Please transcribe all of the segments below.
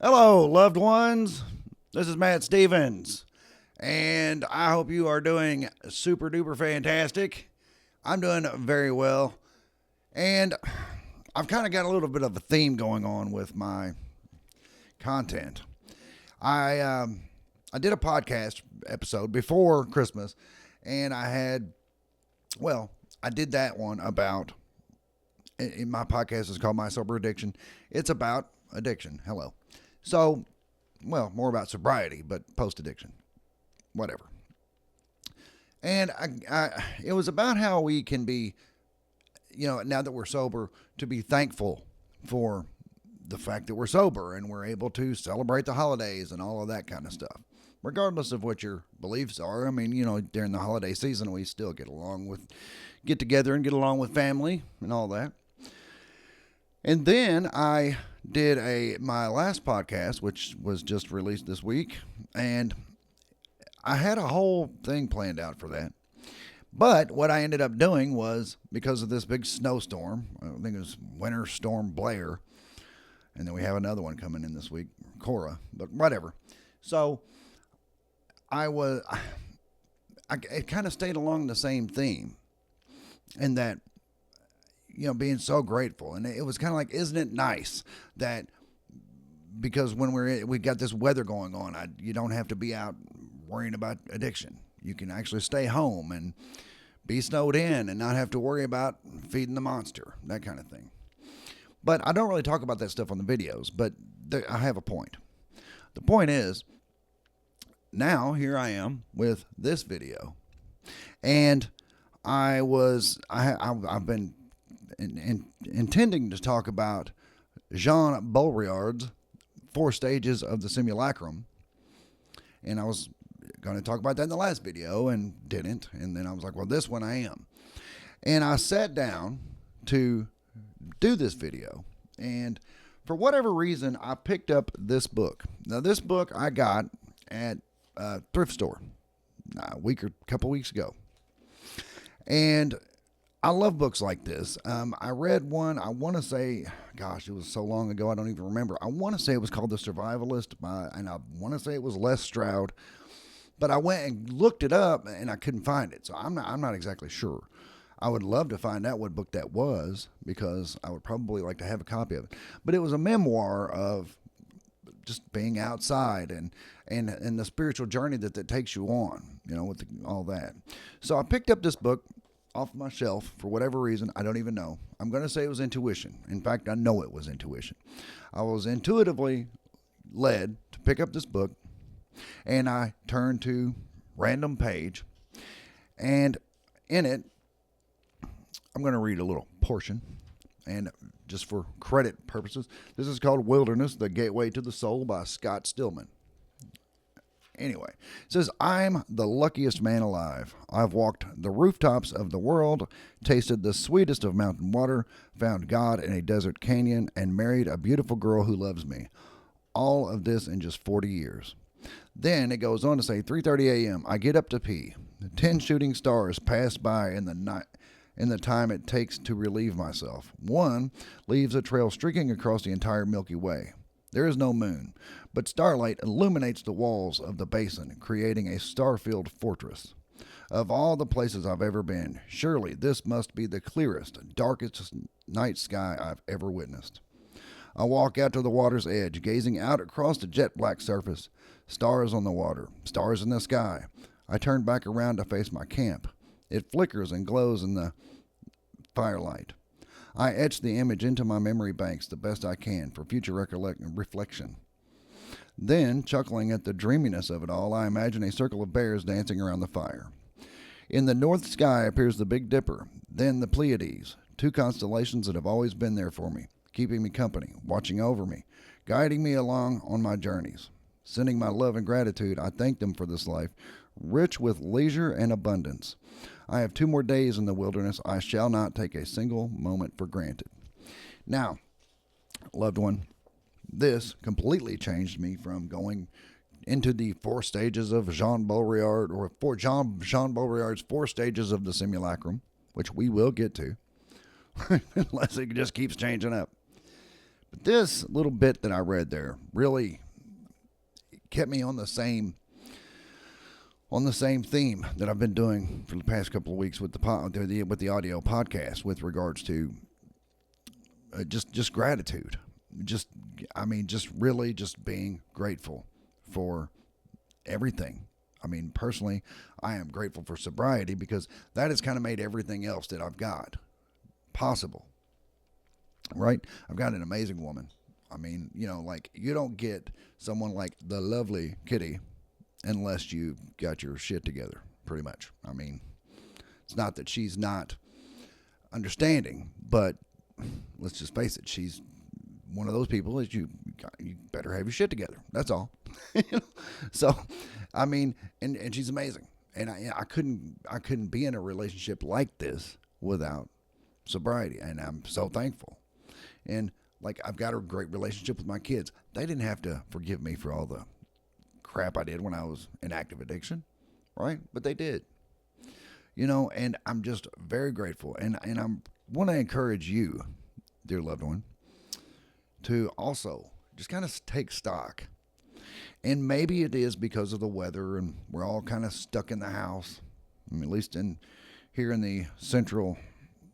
Hello, loved ones. This is Matt Stevens, and I hope you are doing super duper fantastic. I'm doing very well, and I've kind of got a little bit of a theme going on with my content. I did a podcast episode before Christmas, and I did that one about. In my podcast is called My Sober Addiction. It's about addiction. Hello. So, more about sobriety, but post addiction, whatever. And it was about how we can be, now that we're sober, to be thankful for the fact that we're sober and we're able to celebrate the holidays and all of that kind of stuff. Regardless of what your beliefs are. I mean, during the holiday season, we still get together and get along with family and all that. And then I did my last podcast, which was just released this week, and I had a whole thing planned out for that. But what I ended up doing was, because of this big snowstorm, I think it was Winter Storm Blair, and then we have another one coming in this week, Cora, but whatever. So it kind of stayed along the same theme, in that, being so grateful. And it was kind of like, isn't it nice that, because when we got this weather going on, you don't have to be out worrying about addiction. You can actually stay home and be snowed in and not have to worry about feeding the monster, that kind of thing. But I don't really talk about that stuff on the videos, but I have a point. The point is, now here I am with this video, and I've been intending to talk about Jean Baudrillard's 4 Stages of the Simulacrum, and I was going to talk about that in the last video and didn't, and then I was like, well, this one I am. And I sat down to do this video, and for whatever reason, I picked up this book. Now, this book I got at a thrift store a couple weeks ago, and I love books like this. I read one, I want to say, gosh, it was so long ago, I don't even remember. I want to say it was called The Survivalist, and I want to say it was Les Stroud. But I went and looked it up, and I couldn't find it. So I'm not exactly sure. I would love to find out what book that was, because I would probably like to have a copy of it. But it was a memoir of just being outside and the spiritual journey that takes you on, with all that. So I picked up this book off my shelf for whatever reason. I don't even know. I'm going to say it was intuition. In fact, I know it was intuition. I was intuitively led to pick up this book, and I turned to random page, and in it, I'm going to read a little portion, and just for credit purposes, this is called Wilderness, The Gateway to the Soul by Scott Stillman. Anyway, it says, I'm the luckiest man alive. I've walked the rooftops of the world, tasted the sweetest of mountain water, found God in a desert canyon, and married a beautiful girl who loves me. All of this in just 40 years. Then it goes on to say, 3:30 a.m., I get up to pee. 10 shooting stars pass by in the night. In the time it takes to relieve myself. One leaves a trail streaking across the entire Milky Way. There is no moon, but starlight illuminates the walls of the basin, creating a star-filled fortress. Of all the places I've ever been, surely this must be the clearest, darkest night sky I've ever witnessed. I walk out to the water's edge, gazing out across the jet-black surface. Stars on the water, stars in the sky. I turn back around to face my camp. It flickers and glows in the firelight. I etch the image into my memory banks the best I can for future reflection. Then, chuckling at the dreaminess of it all, I imagine a circle of bears dancing around the fire. In the north sky appears the Big Dipper, then the Pleiades, 2 constellations that have always been there for me, keeping me company, watching over me, guiding me along on my journeys. Sending my love and gratitude, I thank them for this life, rich with leisure and abundance. I have 2 more days in the wilderness. I shall not take a single moment for granted. Now, loved one, this completely changed me from going into the 4 stages of Jean Baudrillard, or Jean Baudrillard's 4 stages of the simulacrum, which we will get to, unless it just keeps changing up. But this little bit that I read there really kept me on the same theme that I've been doing for the past couple of weeks with the audio podcast with regards to just gratitude. Just really just being grateful for everything. I mean, personally, I am grateful for sobriety because that has kind of made everything else that I've got possible. Right? I've got an amazing woman. I mean, like you don't get someone like the lovely Kitty unless you got your shit together, pretty much. I mean, it's not that she's not understanding, but let's just face it, she's one of those people that you better have your shit together. That's all. So, I mean, and she's amazing, and I couldn't be in a relationship like this without sobriety, and I'm so thankful. And like I've got a great relationship with my kids. They didn't have to forgive me for all the crap I did when I was in active addiction, right? But they did, and I'm just very grateful. And I want to encourage you, dear loved one, to also just kind of take stock. And maybe it is because of the weather and we're all kind of stuck in the house. I mean, at least here in the central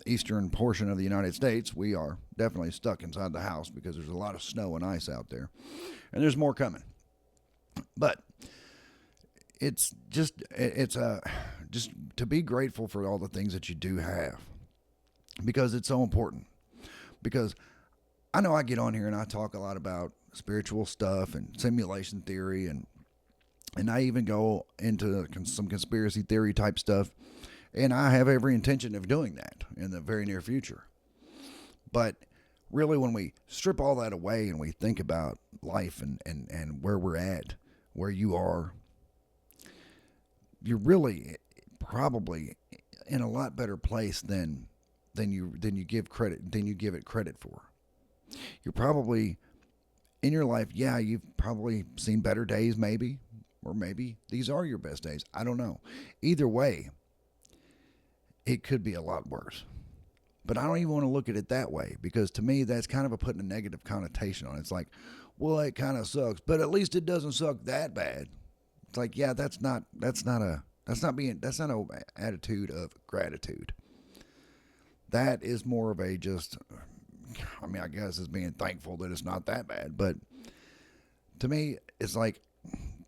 eastern portion of the United States, we are definitely stuck inside the house because there's a lot of snow and ice out there. And there's more coming. But it's just to be grateful for all the things that you do have, because it's so important. Because I know I get on here and I talk a lot about spiritual stuff and simulation theory, and I even go into some conspiracy theory type stuff, and I have every intention of doing that in the very near future. But really, when we strip all that away and we think about life and where we're at, where you are, you're really probably in a lot better place than you give it credit for. You're probably in your life, yeah, you've probably seen better days, maybe, or maybe these are your best days. I don't know. Either way, it could be a lot worse. But I don't even want to look at it that way, because to me, that's kind of putting a negative connotation on it. It's like, well, it kind of sucks, but at least it doesn't suck that bad. It's like, yeah, that's not an attitude of gratitude. That is more of I guess it's being thankful that it's not that bad. But to me, it's like,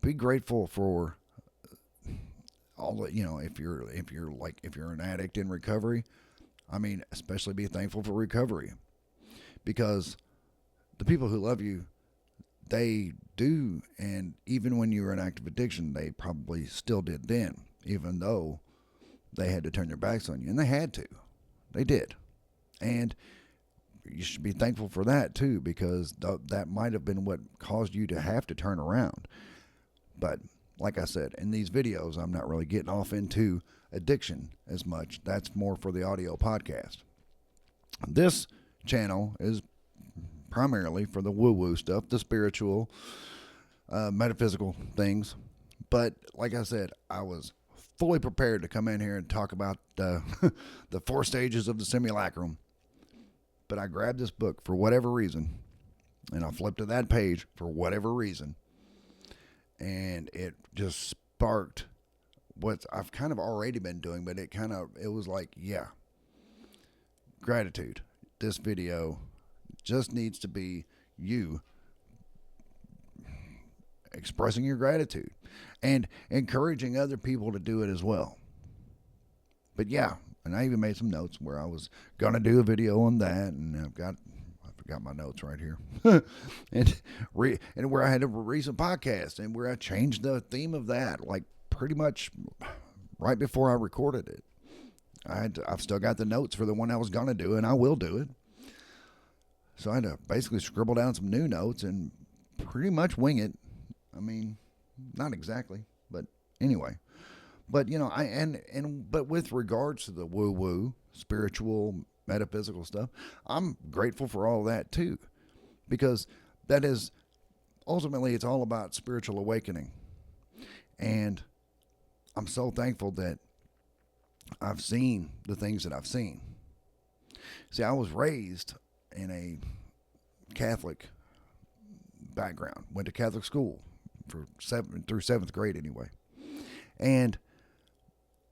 be grateful for all that, if you're an addict in recovery. I mean, especially be thankful for recovery, because the people who love you, they do. And even when you were in active addiction, they probably still did then, even though they had to turn their backs on you, and they had to. They did. And you should be thankful for that too, because that might have been what caused you to have to turn around. But like I said, in these videos, I'm not really getting off into addiction as much. That's more for the audio podcast. This channel is primarily for the woo-woo stuff, the spiritual, metaphysical things. But like I said, I was fully prepared to come in here and talk about the 4 stages of the simulacrum. But I grabbed this book for whatever reason, and I flipped to that page for whatever reason, and it just sparked what I've kind of already been doing, but it was like, yeah, gratitude. This video just needs to be you expressing your gratitude and encouraging other people to do it as well. But yeah, and I even made some notes where I was going to do a video on that, and I forgot my notes right here. and where I had a recent podcast, and where I changed the theme of that, like pretty much right before I recorded it. I've still got the notes for the one I was going to do, and I will do it. So I had to basically scribble down some new notes and pretty much wing it. I mean, not exactly, but anyway. But but with regards to the woo-woo, spiritual, metaphysical stuff, I'm grateful for all that too, because that is ultimately, it's all about spiritual awakening. And I'm so thankful that I've seen the things that I've seen. See, I was raised in a Catholic background, went to Catholic school through seventh grade anyway. And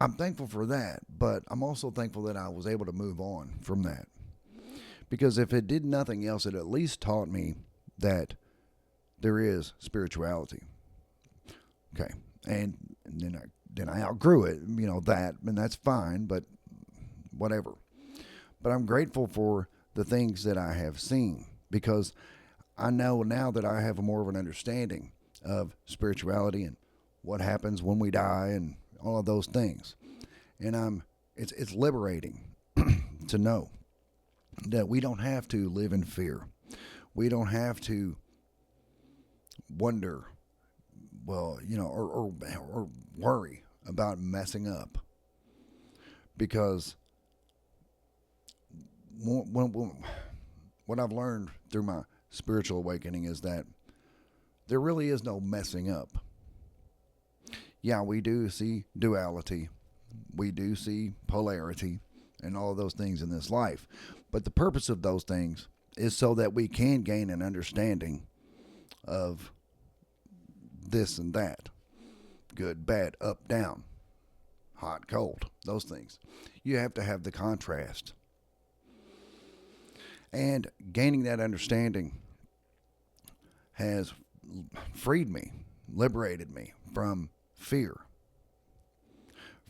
I'm thankful for that, but I'm also thankful that I was able to move on from that. Because if it did nothing else, it at least taught me that there is spirituality. Okay. And then I outgrew it, and that's fine, but whatever. But I'm grateful for the things that I have seen, because I know now that I have more of an understanding of spirituality and what happens when we die and all of those things. And it's liberating to know that we don't have to live in fear. We don't have to wonder, or worry about messing up. Because what I've learned through my spiritual awakening is that there really is no messing up. Yeah, we do see duality. We do see polarity and all of those things in this life. But the purpose of those things is so that we can gain an understanding of this and that. Good, bad, up, down, hot, cold, those things. You have to have the contrast. And gaining that understanding has freed me, liberated me from fear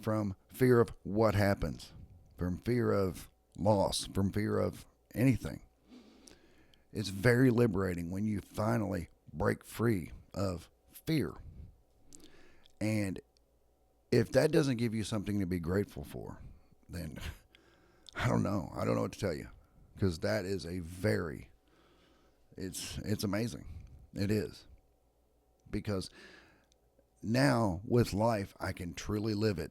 of what happens, from fear of loss, from fear of anything. It's very liberating when you finally break free of fear. And if that doesn't give you something to be grateful for, then I don't know. I don't know what to tell you, because that is it's amazing. It is. Because now with life, I can truly live it.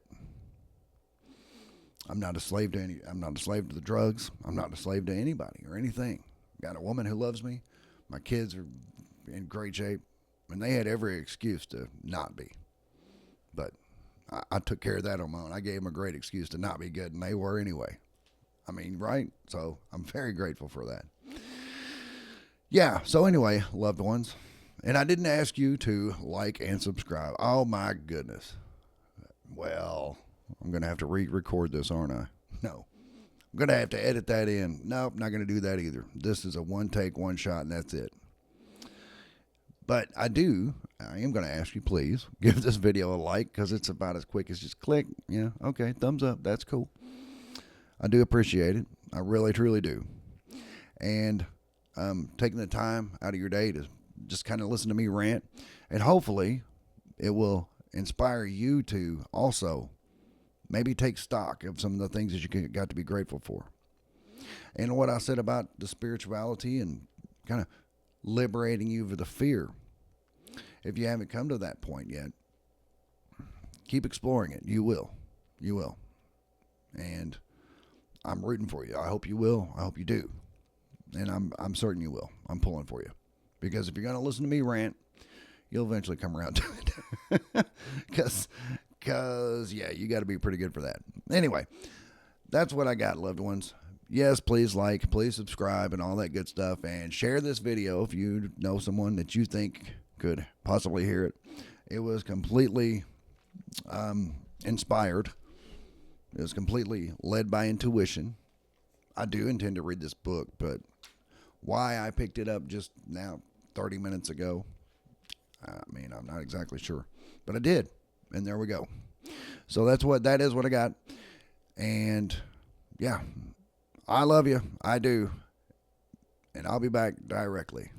I'm not a slave to the drugs. I'm not a slave to anybody or anything. Got a woman who loves me. My kids are in great shape, and they had every excuse to not be. But I took care of that on my own. I gave them a great excuse to not be good, and they were anyway. I mean, right? So I'm very grateful for that. Yeah, so anyway, loved ones. And I didn't ask you to like and subscribe. Oh, my goodness. Well, I'm going to have to re-record this, aren't I? No. I'm going to have to edit that in. Nope, not going to do that either. This is a one take, one shot, and that's it. But I am going to ask you, please, give this video a like, because it's about as quick as just click. Yeah, okay, thumbs up. That's cool. I do appreciate it. I really, truly do. And taking the time out of your day to just kind of listen to me rant. And hopefully it will inspire you to also maybe take stock of some of the things that you got to be grateful for. And what I said about the spirituality and kind of liberating you of the fear. If you haven't come to that point yet, keep exploring it. You will. You will. And I'm rooting for you. I hope you will. I hope you do. And I'm certain you will. I'm pulling for you. Because if you're going to listen to me rant, you'll eventually come around to it. Because, yeah, you got to be pretty good for that. Anyway, that's what I got, loved ones. Yes, please like, please subscribe, and all that good stuff. And share this video if you know someone that you think could possibly hear it. It was completely inspired. It was completely led by intuition. I do intend to read this book, but why I picked it up just now, 30 minutes ago, I'm not exactly sure. But I did, and there we go. So that is what I got. And, yeah, I love you. I do. And I'll be back directly.